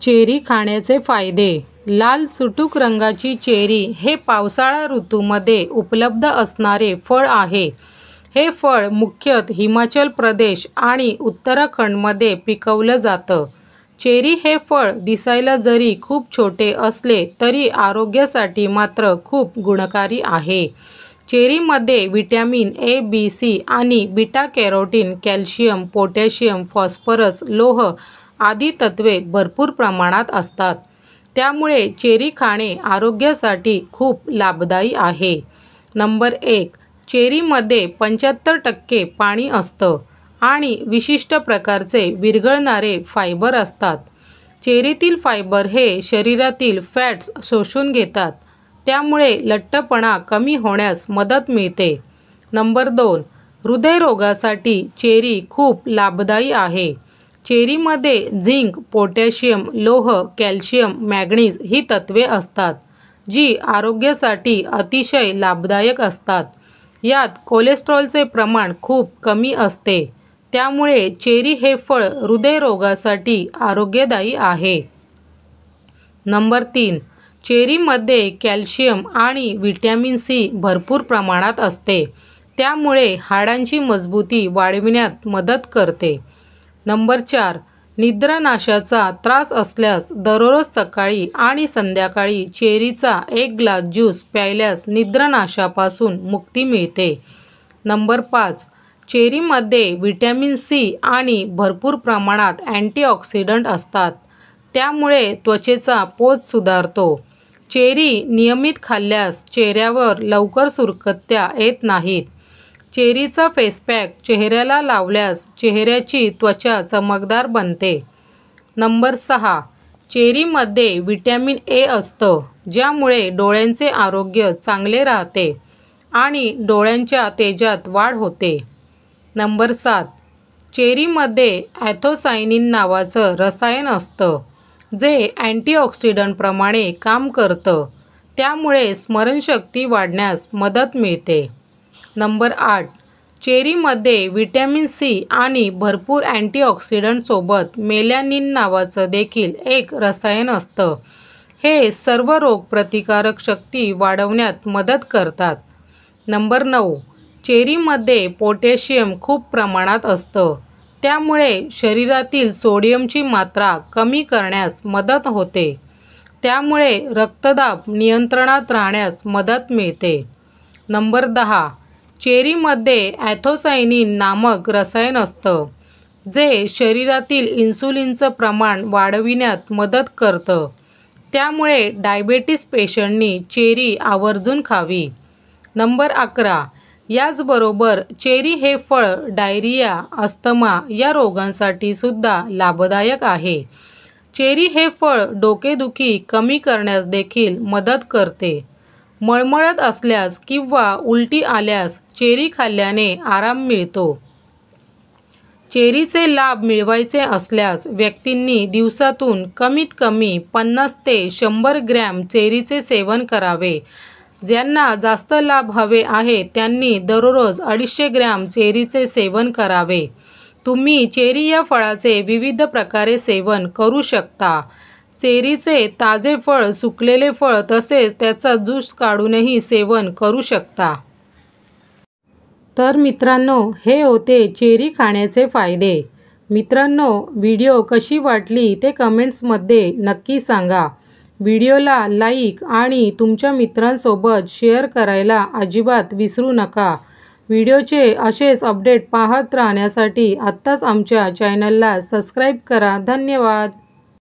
Cherry खाण्याचे फायदे. लाल चुटूक रंगाची चेरी हे पावसाळा ऋतूमध्ये उपलब्ध असणारे फळ आहे. हे फळ मुख्यतः हिमाचल प्रदेश आणि उत्तराखंडमध्ये पिकवलं जातं. चेरी हे फळ दिसायला जरी खूप छोटे असले तरी आरोग्यासाठी मात्र खूप गुणकारी आहे. चेरीमध्ये व्हिटॅमिन ए, बी, सी आणि beta carotene, calcium, potassium, phosphorus, लोह आदी तत्वे भरपूर प्रमाणात असतात. त्यामुळे चेरी खाणे आरोग्यासाठी खूप लाभदायी आहे. नंबर 1. चेरीमध्ये 75% पाणी असतं आणि विशिष्ट प्रकारचे विरघळणारे फायबर असतात. चेरीतील फायबर हे शरीरातील फॅट्स शोषून घेतात. त्यामुळे लठ्ठपणा कमी होण्यास मदत मिळते. नंबर 2. हृदयरोगासाठी चेरी खूप लाभदायी आहे. चेरीमध्ये झिंक, पोटॅशियम, लोह, कॅल्शियम, मॅग्नीज ही तत्वे असतात, जी आरोग्यासाठी अतिशय लाभदायक असतात. यात कोलेस्टेरॉलचे प्रमाण खूप कमी असते. त्यामुळे चेरी हे फळ हृदयरोगासाठी आरोग्यदायी आहे. नंबर 3. चेरीमध्ये कॅल्शियम आणि व्हिटॅमिन सी भरपूर प्रमाणात असते. त्यामुळे हाडांची मजबूती वाढविण्यात मदत करते. नंबर 4. निद्रानाशाचा त्रास असल्यास दररोज सकाळी आणि संध्याकाळी चेरीचा 1 ग्लास ज्यूस प्यायल्यास निद्रानाशापासून मुक्ती मिळते. नंबर 5. चेरीमध्ये व्हिटॅमिन सी आणि भरपूर प्रमाणात अँटीऑक्सिडंट असतात. त्यामुळे त्वचेचा पोत सुधारतो. चेरी नियमित खाल्ल्यास चेहऱ्यावर लवकर सुरकुत्या येत नाहीत. चेरीचा फेसपॅक चेहऱ्याला लावल्यास चेहऱ्याची त्वचा चमकदार बनते. नंबर 6. चेरीमध्ये व्हिटॅमिन ए असतं, ज्यामुळे डोळ्यांचे आरोग्य चांगले राहते आणि डोळ्यांच्या तेजात वाढ होते. नंबर 7. चेरीमध्ये अँथोसायनिन नावाचं रसायन असतं, जे अँटीऑक्सिडंटप्रमाणे काम करतं. त्यामुळे स्मरणशक्ती वाढण्यास मदत मिळते. नंबर 8. चेरीमध्ये व्हिटॅमिन सी आणि भरपूर अँटीऑक्सिडंटसोबत मेलॅनिन नावाचं देखील एक रसायन असतं. हे सर्व रोगप्रतिकारक शक्ती वाढवण्यात मदत करतात. नंबर 9. चेरीमध्ये पोटॅशियम खूप प्रमाणात असतं. त्यामुळे शरीरातील सोडियमची मात्रा कमी करण्यास मदत होते. त्यामुळे रक्तदाब नियंत्रणात राहण्यास मदत मिळते. नंबर 10. चेरीमध्ये अँथोसायनिन नामक रसायन असतं, जे शरीरातील इन्सुलिनचं प्रमाण वाढविण्यात मदत करतं. त्यामुळे डायबेटिस पेशंटनी चेरी आवर्जून खावी. नंबर 11. याचबरोबर चेरी हे फळ डायरिया, अस्थमा या रोगांसाठी सुद्धा लाभदायक आहे. चेरी हे फळ डोकेदुखी कमी करण्यास देखील मदत करते. मळमळत असल्यास किंवा उलटी आल्यास चेरी खाल्ल्याने आराम मिळतो. चेरीचे लाभ मिळवायचे असल्यास व्यक्तींनी दिवसातून कमीत कमी 50 ते 100 ग्रॅम चेरीचे सेवन करावे. ज्यांना जास्त लाभ हवे आहे त्यांनी दररोज 250 ग्रॅम चेरीचे सेवन करावे. तुम्ही चेरी या फळाचे विविध प्रकारे सेवन करू शकता. चेरीचे ताजे फळ, सुकलेले फळ तसेच त्याचा ज्यूस काढूनही सेवन करू शकता. तर मित्रांनो, हे होते चेरी खाण्याचे फायदे. मित्रांनो, व्हिडिओ कशी वाटली ते कमेंट्समध्ये नक्की सांगा. व्हिडिओला लाईक आणि तुमच्या मित्रांसोबत शेअर करायला अजिबात विसरू नका. व्हिडिओचे असेच अपडेट पाहत राहण्यासाठी आत्ताच आमच्या चॅनलला सबस्क्राईब करा. धन्यवाद.